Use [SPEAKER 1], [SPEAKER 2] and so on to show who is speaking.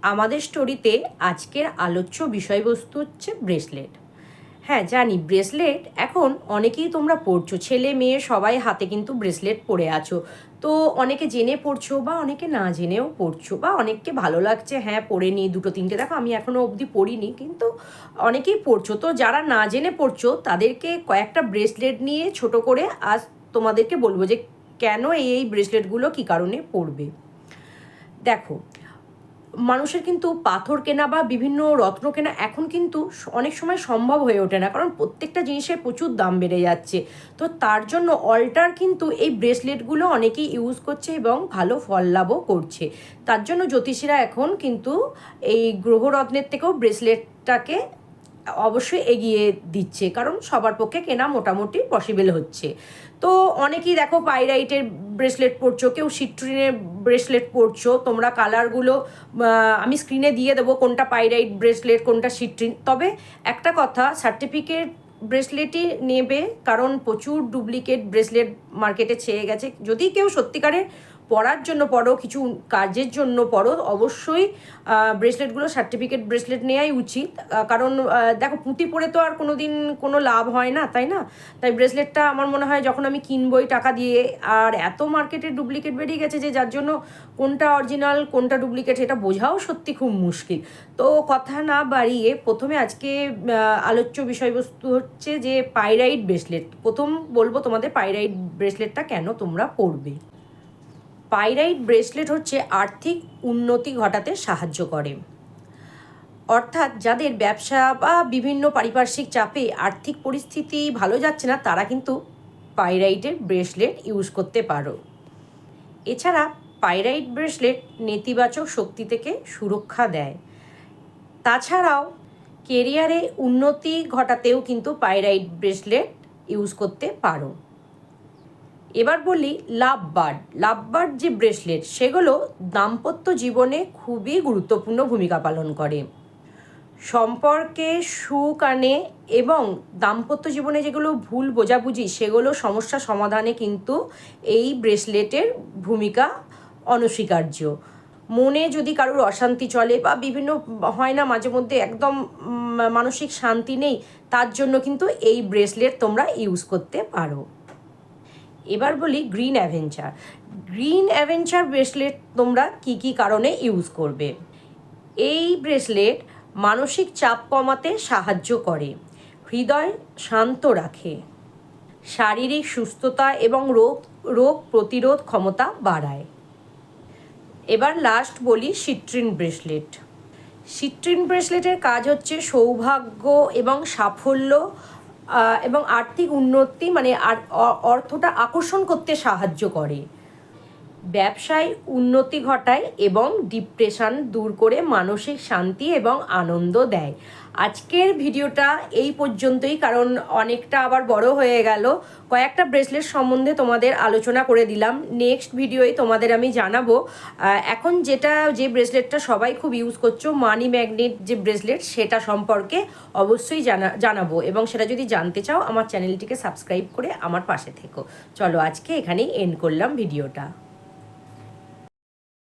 [SPEAKER 1] আমাদের স্টোরিতে আজকের আলোচ্য বিষয়বস্তু হচ্ছে ব্রেসলেট। হ্যাঁ জানি, ব্রেসলেট এখন অনেকেই তোমরা পরছো, ছেলে মেয়ে সবাই হাতে কিন্তু ব্রেসলেট পরে আছো। তো অনেকে জেনে পড়ছো বা অনেকে না জেনেও পড়ছো, বা অনেককে ভালো লাগছে হ্যাঁ পরে নিই দুটো তিনটে। দেখো আমি এখনও অবধি পরিনি, কিন্তু অনেকেই পড়ছো। তো যারা না জেনে পড়ছো তাদেরকে কয়েকটা ব্রেসলেট নিয়ে ছোট করে আজ তোমাদেরকে বলবো যে কেন এই ব্রেসলেটগুলো কী কারণে পরবে। দেখো, মানুষের কিন্তু পাথর কেনা বা বিভিন্ন রত্ন কেনা এখন কিন্তু অনেক সময় সম্ভব হয়ে ওঠে না, কারণ প্রত্যেকটা জিনিসের প্রচুর দাম বেড়ে যাচ্ছে। তো তার জন্য অল্টার কিন্তু এই ব্রেসলেটগুলো অনেকেই ইউজ করছে এবং ভালো ফল লাভও করছে। তার জন্য জ্যোতিষীরা এখন কিন্তু এই গ্রহরত্নের থেকেও ব্রেসলেটটাকে অবশ্যই এগিয়ে দিচ্ছে, কারণ সবার পক্ষে কেনা মোটামুটি পসিবল হচ্ছে। তো অনেকেই দেখো পাইরাইটের ব্রেসলেট পরছো, কেউ সিট্রিনের ব্রেসলেট পরছো। তোমরা কালারগুলো আমি স্ক্রিনে দিয়ে দেবো কোনটা পাইরাইট ব্রেসলেট কোনটা সিট্রিন। তবে একটা কথা, সার্টিফিকেট ব্রেসলেটই নেবে, কারণ প্রচুর ডুপ্লিকেট ব্রেসলেট মার্কেটে ছেয়ে গেছে। যদি কেউ সত্যিকারের পরার জন্য পড়ো, কিছু কাজের জন্য পড়ো, অবশ্যই ব্রেসলেটগুলো সার্টিফিকেট ব্রেসলেট নেওয়াই উচিত। কারণ দেখো, পুঁতি পরে তো আর কোনো দিন কোনো লাভ হয় না, তাই না? তাই ব্রেসলেটটা আমার মনে হয় যখন আমি কিনবই টাকা দিয়ে, আর এত মার্কেটে ডুপ্লিকেট বেরিয়ে গেছে যে যার জন্য কোনটা অরিজিনাল কোনটা ডুপ্লিকেট সেটা বোঝাও সত্যি খুব মুশকিল। তো কথা না বাড়িয়ে প্রথমে আজকে আলোচ্য বিষয়বস্তু হচ্ছে যে পাইরাইট ব্রেসলেট। প্রথম বলবো তোমাদের পাইরাইট ব্রেসলেটটা কেন তোমরা পরবে। পাইরাইট ব্রেসলেট হচ্ছে আর্থিক উন্নতি ঘটাতে সাহায্য করে। অর্থাৎ যাদের ব্যবসা বা বিভিন্ন পারিপার্শ্বিক চাপে আর্থিক পরিস্থিতি ভালো যাচ্ছে না, তারা কিন্তু পাইরাইটের ব্রেসলেট ইউজ করতে পারো। এছাড়া পাইরাইট ব্রেসলেট নেতিবাচক শক্তি থেকে সুরক্ষা দেয়। তাছাড়াও কেরিয়ারে উন্নতি ঘটাতেও কিন্তু পাইরাইট ব্রেসলেট ইউজ করতে পারো। এবার বলি লাভবার্ড যে ব্রেসলেট, সেগুলো দাম্পত্য জীবনে খুবই গুরুত্বপূর্ণ ভূমিকা পালন করে। সম্পর্কে সুখ আনে এবং দাম্পত্য জীবনে যেগুলো ভুল বোঝাবুঝি সেগুলো সমস্যা সমাধানে কিন্তু এই ব্রেসলেটের ভূমিকা অনস্বীকার্য। মনে যদি কারোর অশান্তি চলে বা বিভিন্ন হয় না মাঝে মধ্যে একদম মানসিক শান্তি নেই, তার জন্য কিন্তু এই ব্রেসলেট তোমরা ইউজ করতে পারো। এবার বলি গ্রিন অ্যাভেঞ্চার ব্রেসলেট তোমরা কি কি কারণে ইউজ করবে। এই ব্রেসলেট মানসিক চাপ কমাতে সাহায্য করে, হৃদয় শান্ত রাখে, শারীরিক সুস্থতা এবং রোগ প্রতিরোধ ক্ষমতা বাড়ায়। এবার লাস্ট বলি সিট্রিন ব্রেসলেটের কাজ হচ্ছে সৌভাগ্য এবং সাফল্য এবং আর্থিক উন্নতি, মানে অর্থটা আকর্ষণ করতে সাহায্য করে, ব্যবসায় উন্নতি ঘটায় এবং ডিপ্রেশন দূর করে মানসিক শান্তি এবং আনন্দ দেয়। আজকের ভিডিওটা এই পর্যন্তই, কারণ অনেকটা আবার বড় হয়ে গেল। কয়েকটা ব্রেসলেট সম্বন্ধে তোমাদের আলোচনা করে দিলাম। নেক্সট ভিডিওয় তোমাদের আমি জানাবো এখন যে ব্রেসলেটটা সবাই খুব ইউজ করছো, মানি ম্যাগনেট যে ব্রেসলেট, সেটা সম্পর্কে অবশ্যই জানাবো। এবং সেটা যদি জানতে চাও আমার চ্যানেলটিকে সাবস্ক্রাইব করে আমার পাশে থেকো। চলো আজকে এখানেই এন্ড করলাম ভিডিওটা।